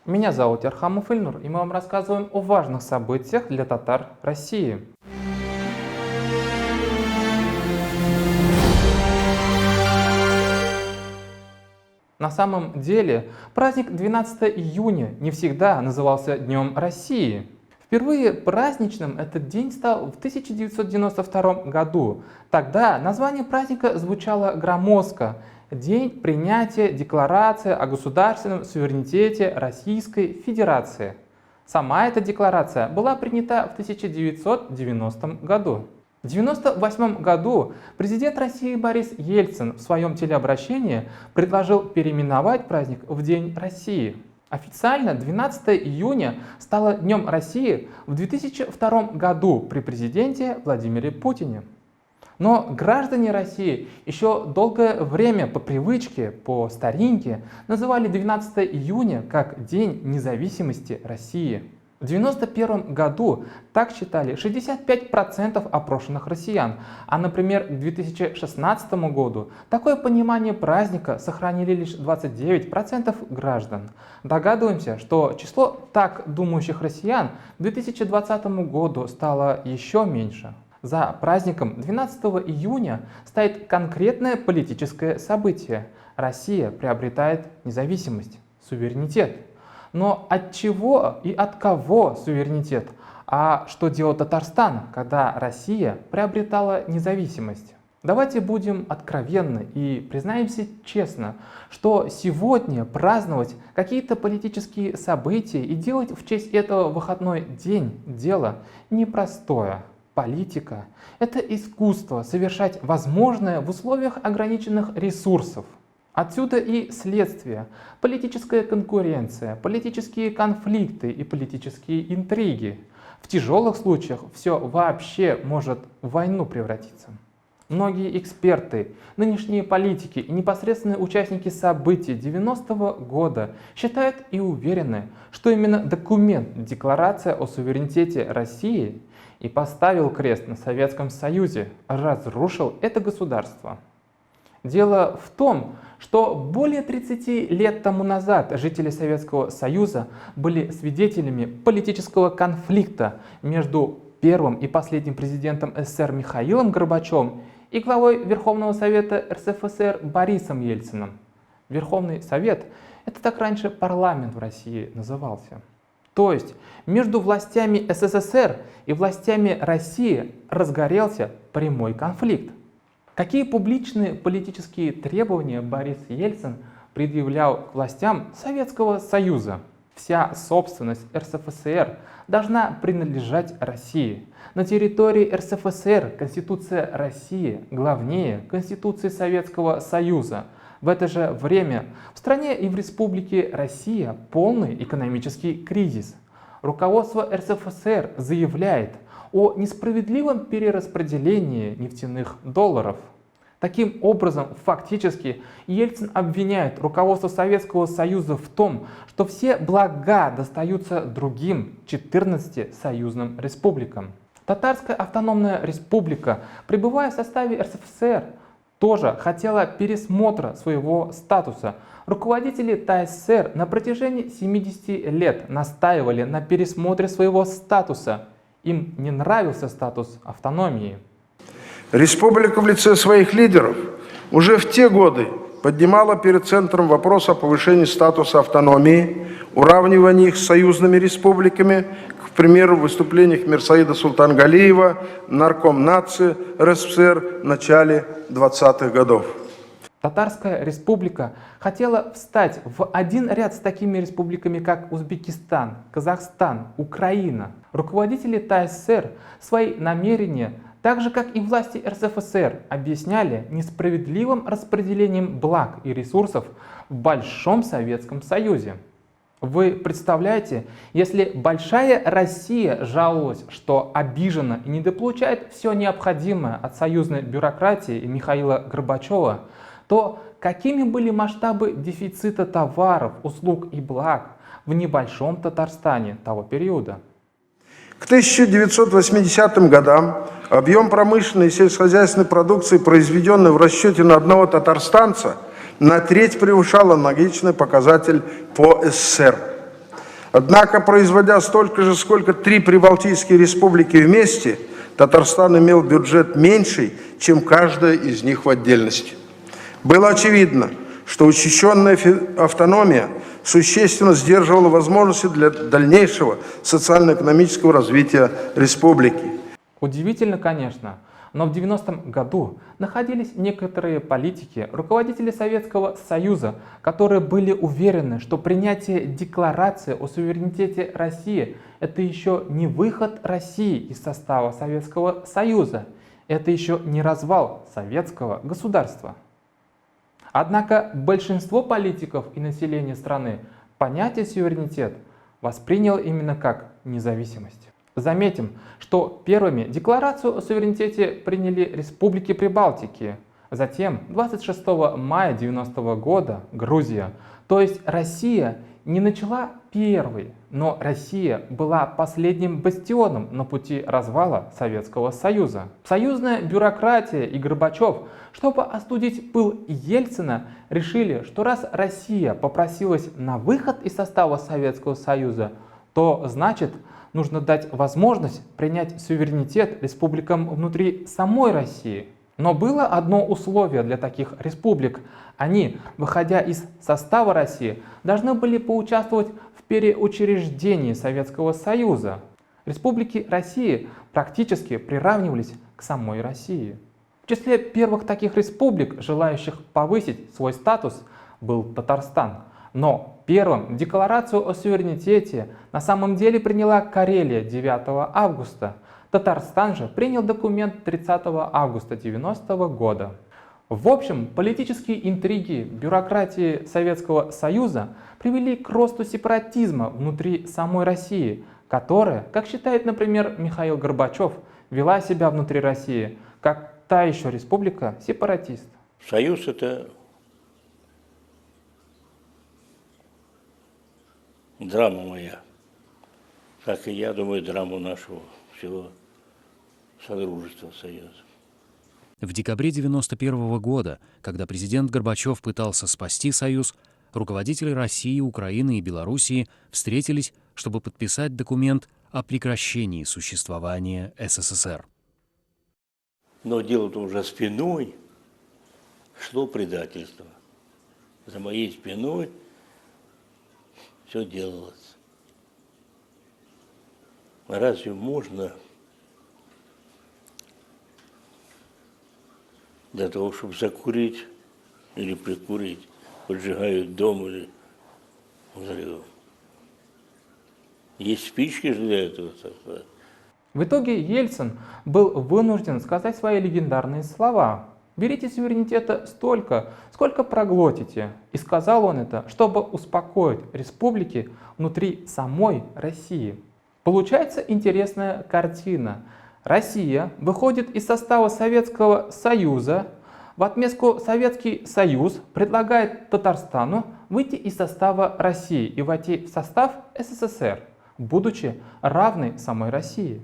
Меня зовут Ерхамов Ильнур, и мы вам рассказываем о важных событиях для татар России. На самом деле, праздник 12 июня не всегда назывался Днем России. Впервые праздничным этот день стал в 1992 году. Тогда название праздника звучало громоздко – День принятия Декларации о государственном суверенитете Российской Федерации. Сама эта декларация была принята в 1990 году. В 1998 году президент России Борис Ельцин в своем телеобращении предложил переименовать праздник в День России. Официально 12 июня стало Днем России в 2002 году при президенте Владимире Путине. Но граждане России еще долгое время по привычке, по старинке, называли 12 июня как День независимости России. В 1991 году так считали 65% опрошенных россиян, а, например, к 2016 году такое понимание праздника сохранили лишь 29% граждан. Догадываемся, что число так думающих россиян к 2020 году стало еще меньше. За праздником 12 июня стоит конкретное политическое событие. Россия приобретает независимость, суверенитет. Но от чего и от кого суверенитет? А что делал Татарстан, когда Россия приобретала независимость? Давайте будем откровенны и признаемся честно, что сегодня праздновать какие-то политические события и делать в честь этого выходной день – дело непростое. Политика – это искусство совершать возможное в условиях ограниченных ресурсов. Отсюда и следствие – политическая конкуренция, политические конфликты и политические интриги. В тяжелых случаях все вообще может в войну превратиться. Многие эксперты, нынешние политики и непосредственные участники событий 90-го года считают и уверены, что именно документ «Декларация о суверенитете России» и поставил крест на Советском Союзе, разрушил это государство. Дело в том, что более 30 лет тому назад жители Советского Союза были свидетелями политического конфликта между первым и последним президентом СССР Михаилом Горбачевым и главой Верховного Совета РСФСР Борисом Ельциным. Верховный Совет – это так раньше парламент в России назывался. То есть между властями СССР и властями России разгорелся прямой конфликт. Какие публичные политические требования Борис Ельцин предъявлял к властям Советского Союза? Вся собственность РСФСР должна принадлежать России. На территории РСФСР Конституция России главнее Конституции Советского Союза. В это же время в стране и в Республике Россия полный экономический кризис. Руководство РСФСР заявляет о несправедливом перераспределении нефтяных долларов. Таким образом, фактически, Ельцин обвиняет руководство Советского Союза в том, что все блага достаются другим 14 союзным республикам. Татарская автономная республика, пребывая в составе РСФСР, тоже хотела пересмотра своего статуса. Руководители ТАССР на протяжении 70 лет настаивали на пересмотре своего статуса. Им не нравился статус автономии. Республика в лице своих лидеров уже в те годы поднимала перед центром вопрос о повышении статуса автономии, уравнивании их с союзными республиками, к примеру, в выступлениях Мирсаида Султангалиева, нарком нации РСФСР в начале 20-х годов. Татарская республика хотела встать в один ряд с такими республиками, как Узбекистан, Казахстан, Украина. Руководители ТАССР свои намерения, так же как и власти РСФСР, объясняли несправедливым распределением благ и ресурсов в Большом Советском Союзе. Вы представляете, если Большая Россия жаловалась, что обижена и недополучает все необходимое от союзной бюрократии и Михаила Горбачева, то какими были масштабы дефицита товаров, услуг и благ в небольшом Татарстане того периода? К 1980 годам объем промышленной и сельскохозяйственной продукции, произведенной в расчете на одного татарстанца, на треть превышал аналогичный показатель по СССР. Однако, производя столько же, сколько 3 прибалтийские республики вместе, Татарстан имел бюджет меньший, чем каждая из них в отдельности. Было очевидно, что учащенная автономия существенно сдерживала возможности для дальнейшего социально-экономического развития республики. Удивительно, конечно, но в 90-м году находились некоторые политики, руководители Советского Союза, которые были уверены, что принятие декларации о суверенитете России – это еще не выход России из состава Советского Союза, это еще не развал советского государства. Однако большинство политиков и населения страны понятие суверенитет восприняло именно как независимость. Заметим, что первыми декларацию о суверенитете приняли республики Прибалтики, затем 26 мая 1990 года Грузия. То есть Россия не начала первой, но Россия была последним бастионом на пути развала Советского Союза. Союзная бюрократия и Горбачев, чтобы остудить пыл Ельцина, решили, что раз Россия попросилась на выход из состава Советского Союза, то значит нужно дать возможность принять суверенитет республикам внутри самой России. Но было одно условие для таких республик. Они, выходя из состава России, должны были поучаствовать в переучреждении Советского Союза. Республики России практически приравнивались к самой России. В числе первых таких республик, желающих повысить свой статус, был Татарстан. Но первым декларацию о суверенитете на самом деле приняла Карелия 9 августа. Татарстан же принял документ 30 августа 1990 года. В общем, политические интриги бюрократии Советского Союза привели к росту сепаратизма внутри самой России, которая, как считает, например, Михаил Горбачев, вела себя внутри России как та еще республика-сепаратист. Союз – это драма моя, как и я думаю, драму нашего всего Содружества Союза. В декабре 1991 года, когда президент Горбачев пытался спасти Союз, руководители России, Украины и Белоруссии встретились, чтобы подписать документ о прекращении существования СССР. Но дело-то уже спиной шло предательство. За моей спиной все делалось. Разве можно для того, чтобы закурить или прикурить, поджигают дом или взрывом? Есть спички же для этого. В итоге Ельцин был вынужден сказать свои легендарные слова: «Берите суверенитета столько, сколько проглотите». И сказал он это, чтобы успокоить республики внутри самой России. Получается интересная картина. Россия выходит из состава Советского Союза, в отместку Советский Союз предлагает Татарстану выйти из состава России и войти в состав СССР, будучи равной самой России.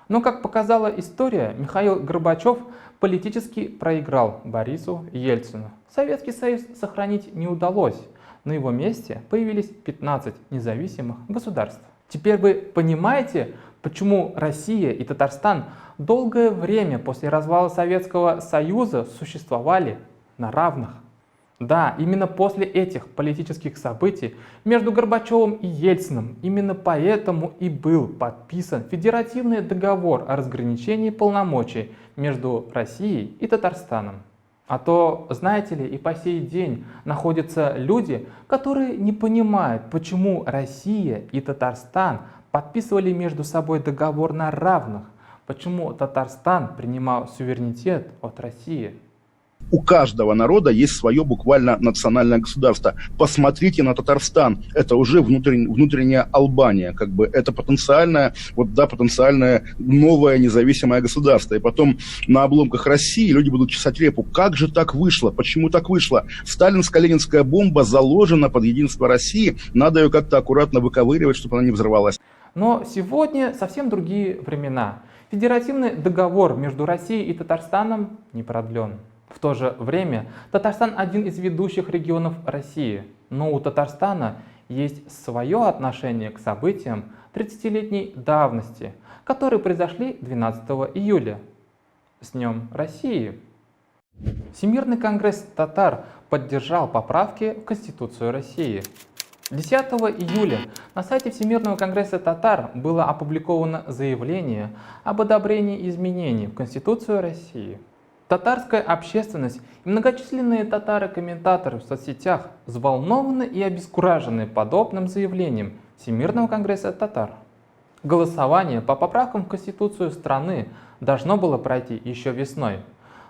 Но, как показала история, Михаил Горбачев политически проиграл Борису Ельцину. Советский Союз сохранить не удалось. На его месте появились 15 независимых государств. Теперь вы понимаете, почему Россия и Татарстан долгое время после развала Советского Союза существовали на равных. Да, именно после этих политических событий между Горбачевым и Ельциным именно поэтому и был подписан федеративный договор о разграничении полномочий между Россией и Татарстаном. А то, знаете ли, и по сей день находятся люди, которые не понимают, почему Россия и Татарстан подписывали между собой договор на равных, почему Татарстан принимал суверенитет от России. У каждого народа есть свое буквально национальное государство. Посмотрите на Татарстан. Это уже внутренняя Албания. Это потенциальное новое независимое государство. И потом на обломках России люди будут чесать репу. Как же так вышло? Почему так вышло? Сталинско-ленинская бомба заложена под единство России. Надо ее как-то аккуратно выковыривать, чтобы она не взорвалась. Но сегодня совсем другие времена. Федеративный договор между Россией и Татарстаном не продлен. В то же время Татарстан один из ведущих регионов России, но у Татарстана есть свое отношение к событиям 30-летней давности, которые произошли 12 июля, с Днем России. Всемирный конгресс татар поддержал поправки в Конституцию России. 10 июля на сайте Всемирного конгресса татар было опубликовано заявление об одобрении изменений в Конституцию России. Татарская общественность и многочисленные татары-комментаторы в соцсетях взволнованы и обескуражены подобным заявлением Всемирного конгресса татар. Голосование по поправкам в Конституцию страны должно было пройти еще весной,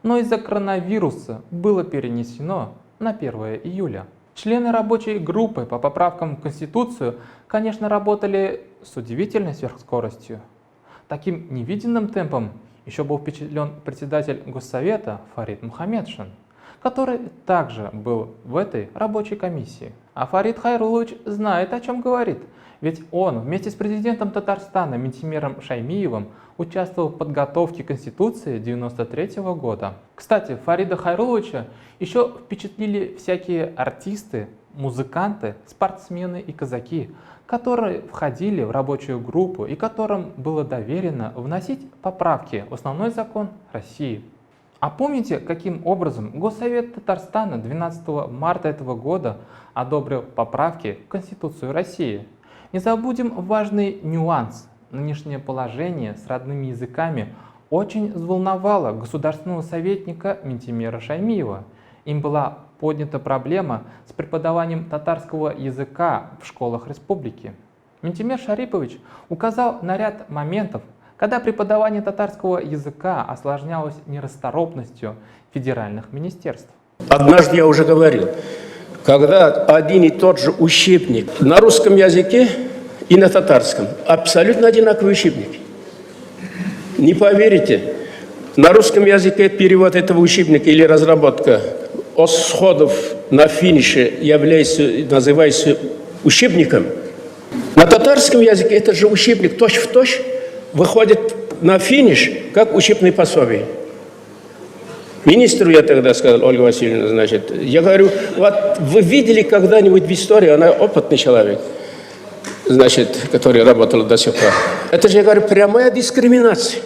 но из-за коронавируса было перенесено на 1 июля. Члены рабочей группы по поправкам в Конституцию, конечно, работали с удивительной сверхскоростью. Таким невиденным темпом еще был впечатлен председатель Госсовета Фарид Мухаммедшин, который также был в этой рабочей комиссии. А Фарид Хайрулович знает, о чем говорит, ведь он вместе с президентом Татарстана Минтимером Шаймиевым участвовал в подготовке Конституции 1993 года. Кстати, Фарида Хайруловича еще впечатлили всякие артисты, музыканты, спортсмены и казаки, которые входили в рабочую группу и которым было доверено вносить поправки в основной закон России. А помните, каким образом Госсовет Татарстана 12 марта этого года одобрил поправки в Конституцию России? Не забудем важный нюанс. Нынешнее положение с родными языками очень взволновало государственного советника Минтимера Шаймиева. Им была поднята проблема с преподаванием татарского языка в школах республики. Минтимер Шарипович указал на ряд моментов, когда преподавание татарского языка осложнялось нерасторопностью федеральных министерств. Однажды я уже говорил, когда один и тот же учебник на русском языке и на татарском, абсолютно одинаковые учебники. Не поверите, на русском языке перевод этого учебника или разработка от сходов на финише называется учебником. На татарском языке этот же учебник точь-в-точь выходит на финиш как учебное пособие. Министру я тогда сказал, Ольга Васильевна, значит, я говорю, вот вы видели когда-нибудь в истории, она опытный человек, значит, который работал до сих пор. Это же, я говорю, прямая дискриминация.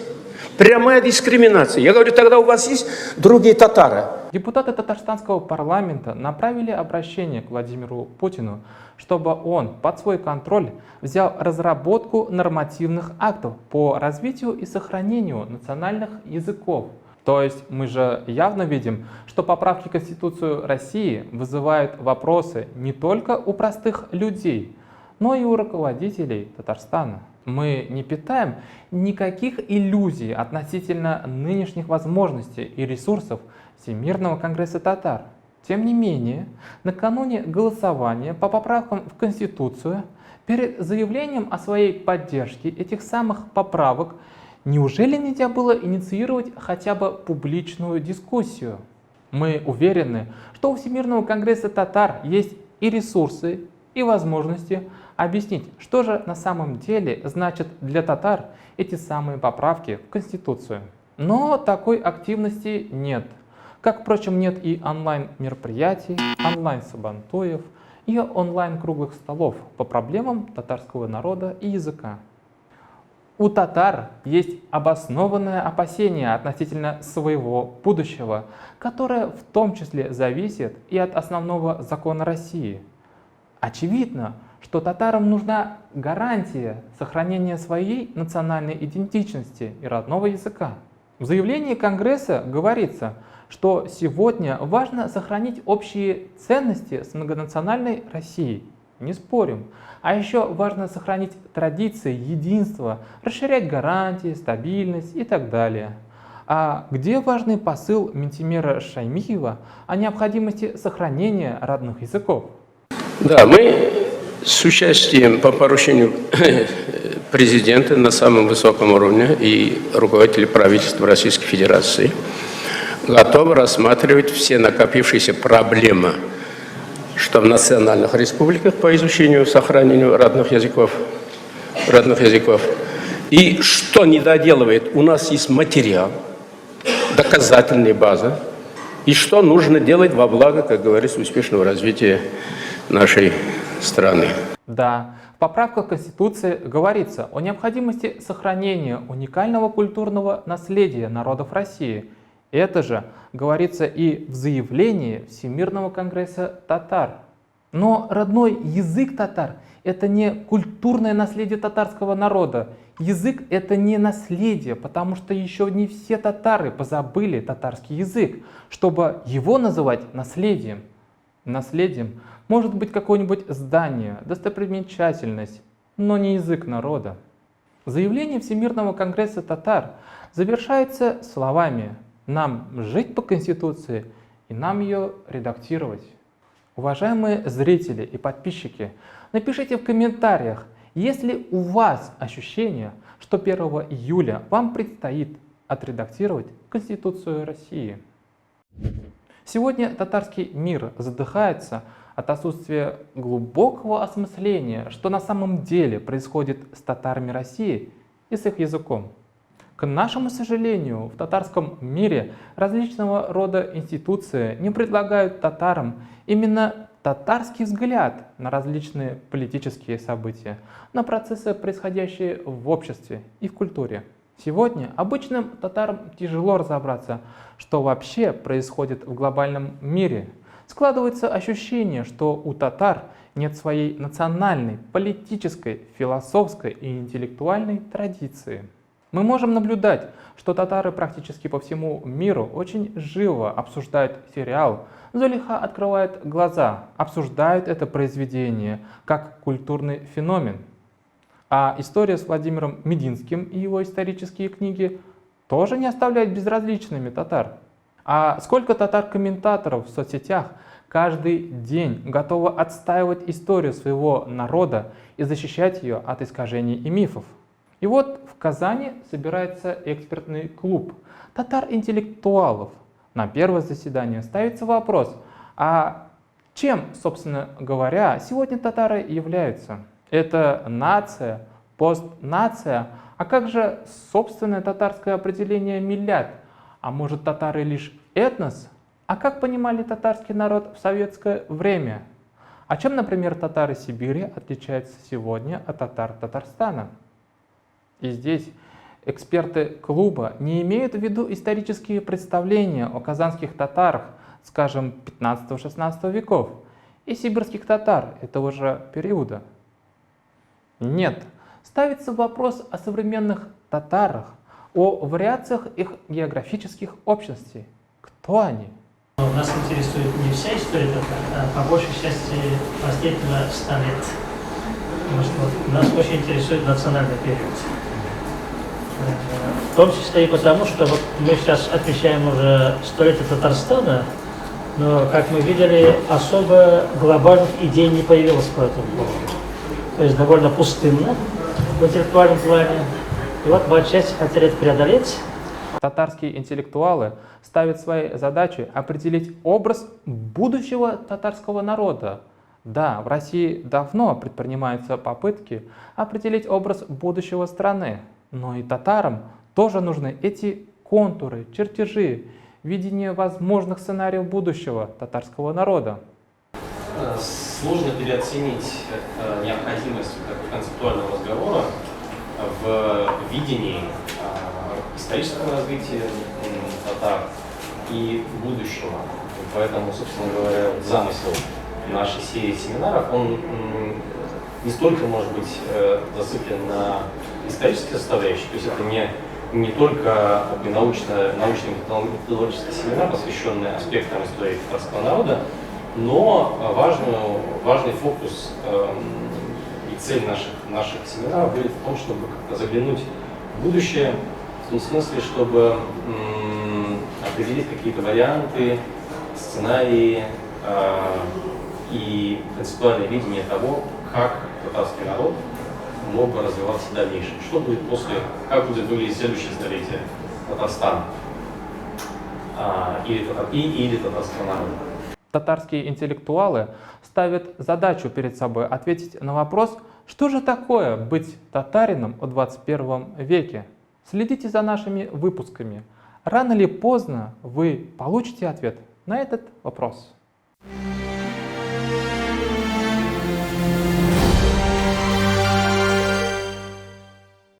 Прямая дискриминация. Я говорю, тогда у вас есть другие татары. Депутаты татарстанского парламента направили обращение к Владимиру Путину, чтобы он под свой контроль взял разработку нормативных актов по развитию и сохранению национальных языков. То есть мы же явно видим, что поправки в Конституцию России вызывают вопросы не только у простых людей, но и у руководителей Татарстана. Мы не питаем никаких иллюзий относительно нынешних возможностей и ресурсов Всемирного конгресса татар. Тем не менее, накануне голосования по поправкам в Конституцию, перед заявлением о своей поддержке этих самых поправок, неужели нельзя было инициировать хотя бы публичную дискуссию? Мы уверены, что у Всемирного конгресса татар есть и ресурсы, и возможности объяснить, что же на самом деле значат для татар эти самые поправки в Конституцию. Но такой активности нет. Как, впрочем, нет и онлайн-мероприятий, онлайн-сабантуев и онлайн-круглых столов по проблемам татарского народа и языка. У татар есть обоснованное опасение относительно своего будущего, которое в том числе зависит и от основного закона России. Очевидно, что татарам нужна гарантия сохранения своей национальной идентичности и родного языка. В заявлении Конгресса говорится, что сегодня важно сохранить общие ценности с многонациональной Россией. Не спорим. А еще важно сохранить традиции, единство, расширять гарантии, стабильность и так далее. А где важный посыл Минтимера Шаймиева о необходимости сохранения родных языков? Да, мы с участием по поручению президента на самом высоком уровне и руководителей правительства Российской Федерации готовы рассматривать все накопившиеся проблемы, что в национальных республиках по изучению, сохранению родных языков, и что не доделывает, у нас есть материал, доказательная база, и что нужно делать во благо, как говорится, успешного развития нашей страны. Да, в поправках Конституции говорится о необходимости сохранения уникального культурного наследия народов России. Это же говорится и в заявлении Всемирного конгресса татар. Но родной язык татар — это не культурное наследие татарского народа. Язык — это не наследие, потому что еще не все татары позабыли татарский язык, чтобы его называть наследием. Наследием может быть какое-нибудь здание, достопримечательность, но не язык народа. Заявление Всемирного конгресса татар завершается словами: «Нам жить по Конституции и нам ее редактировать». Уважаемые зрители и подписчики, напишите в комментариях, есть ли у вас ощущение, что 1 июля вам предстоит отредактировать Конституцию России. Сегодня татарский мир задыхается от отсутствия глубокого осмысления, что на самом деле происходит с татарами России и с их языком. К нашему сожалению, в татарском мире различного рода институции не предлагают татарам именно татарский взгляд на различные политические события, на процессы, происходящие в обществе и в культуре. Сегодня обычным татарам тяжело разобраться, что вообще происходит в глобальном мире. Складывается ощущение, что у татар нет своей национальной, политической, философской и интеллектуальной традиции. Мы можем наблюдать, что татары практически по всему миру очень живо обсуждают сериал «Зулейха открывает глаза», обсуждают это произведение как культурный феномен. А история с Владимиром Мединским и его исторические книги тоже не оставляют безразличными татар. А сколько татар-комментаторов в соцсетях каждый день готовы отстаивать историю своего народа и защищать ее от искажений и мифов. И вот в Казани собирается экспертный клуб татар-интеллектуалов. На первое заседание ставится вопрос, а чем, собственно говоря, сегодня татары являются? Это нация, постнация, а как же собственное татарское определение миллят? А может, татары лишь этнос? А как понимали татарский народ в советское время? А чем, например, татары Сибири отличаются сегодня от татар Татарстана? И здесь эксперты клуба не имеют в виду исторические представления о казанских татарах, скажем, 15-16 веков, и сибирских татар этого же периода. Нет, ставится вопрос о современных татарах, о вариациях их географических общностей. Кто они? Нас интересует не вся история татар, а по большей части последнего 100 лет. Потому что нас очень интересует национальный период. В том числе и потому, что вот мы сейчас отмечаем уже столетие Татарстана, но, как мы видели, особо глобальных идей не появилось по этому поводу. То есть довольно пустынно в интеллектуальном плане. И вот мы отчасти хотели это преодолеть. Татарские интеллектуалы ставят своей задачей определить образ будущего татарского народа. Да, в России давно предпринимаются попытки определить образ будущего страны. Но и татарам тоже нужны эти контуры, чертежи, видение возможных сценариев будущего татарского народа. Сложно переоценить необходимость концептуального разговора в видении исторического развития татар и будущего. Поэтому, собственно говоря, замысел нашей серии семинаров, он не столько может быть зациклен на исторической составляющей, то есть это не только научно-методологический семинар, посвященный аспектам истории татарского народа, но важный фокус и цель наших семинаров будет в том, чтобы заглянуть в будущее, в том смысле, чтобы определить какие-то варианты, сценарии и концептуальное видение того, как татарский народ мог бы развиваться в дальнейшем. Что будет после, как будет выглядеть следующее столетие Татарстана или татарского народа. Татарские интеллектуалы ставят задачу перед собой ответить на вопрос, что же такое быть татарином в 21 веке. Следите за нашими выпусками. Рано или поздно вы получите ответ на этот вопрос.